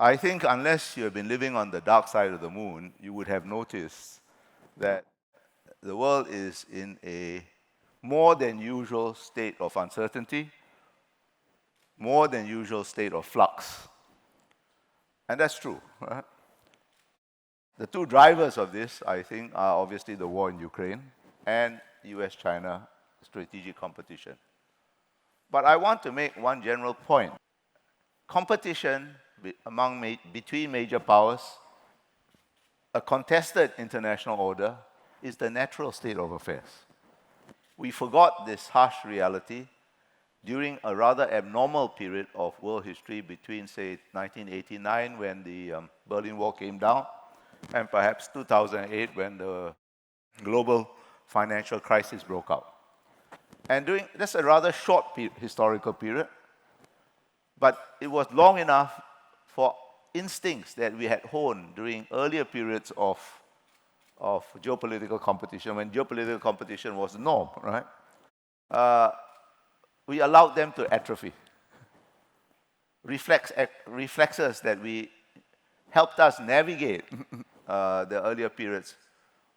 I think unless you have been living on the dark side of the moon, you would have noticed that the world is in a more than usual state of uncertainty, more than usual state of flux. And that's true. Right? The two drivers of this, I think, are obviously the war in Ukraine and US-China strategic competition. But I want to make one general point. Competition between major powers, a contested international order, is the natural state of affairs. We forgot this harsh reality during a rather abnormal period of world history between, say, 1989, when the Berlin Wall came down, and perhaps 2008, when the global financial crisis broke out. And that's a rather short historical period, but it was long enough for instincts that we had honed during earlier periods of geopolitical competition, when geopolitical competition was the norm, right? We allowed them to atrophy. Reflexes that helped us navigate the earlier periods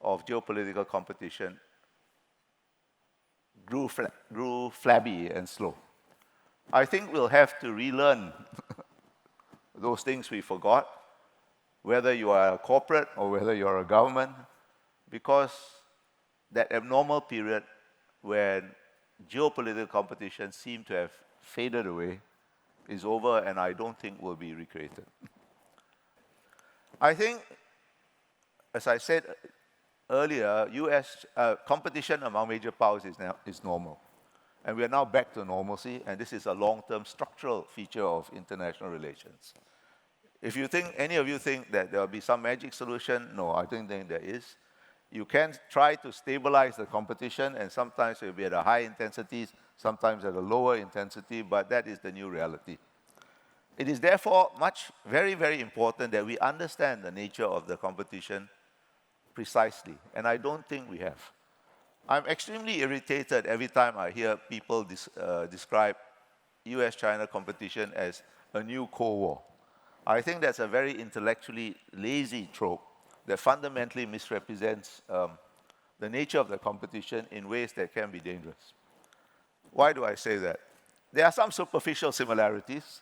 of geopolitical competition grew flabby and slow. I think we'll have to relearn those things we forgot, whether you are a corporate or whether you're a government, because that abnormal period when geopolitical competition seemed to have faded away is over, and I don't think will be recreated. I think, as I said earlier, US competition among major powers is normal. And we are now back to normalcy, and this is a long-term structural feature of international relations. If you think, any of you think that there will be some magic solution, no, I don't think there is. You can try to stabilize the competition, and sometimes it will be at a high intensity, sometimes at a lower intensity, but that is the new reality. It is therefore very, very important that we understand the nature of the competition precisely, and I don't think we have. I'm extremely irritated every time I hear people describe US-China competition as a new Cold War. I think that's a very intellectually lazy trope that fundamentally misrepresents the nature of the competition in ways that can be dangerous. Why do I say that? There are some superficial similarities,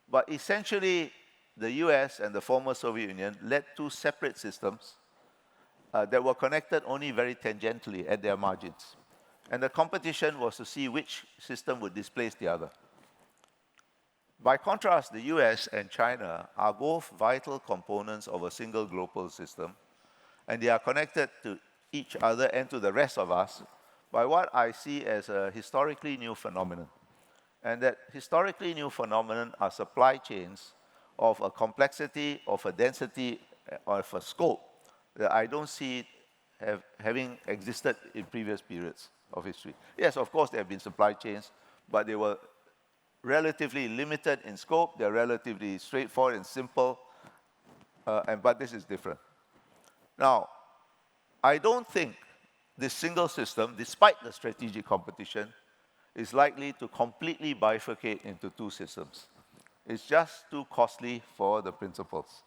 but essentially the US and the former Soviet Union led two separate systems that were connected only very tangentially at their margins. And the competition was to see which system would displace the other. By contrast, the US and China are both vital components of a single global system, and they are connected to each other and to the rest of us by what I see as a historically new phenomenon. And that historically new phenomenon are supply chains of a complexity, of a density, of a scope that I don't see having existed in previous periods of history. Yes, of course, there have been supply chains, but they were relatively limited in scope, they're relatively straightforward and simple, but this is different. Now, I don't think this single system, despite the strategic competition, is likely to completely bifurcate into two systems. It's just too costly for the principles.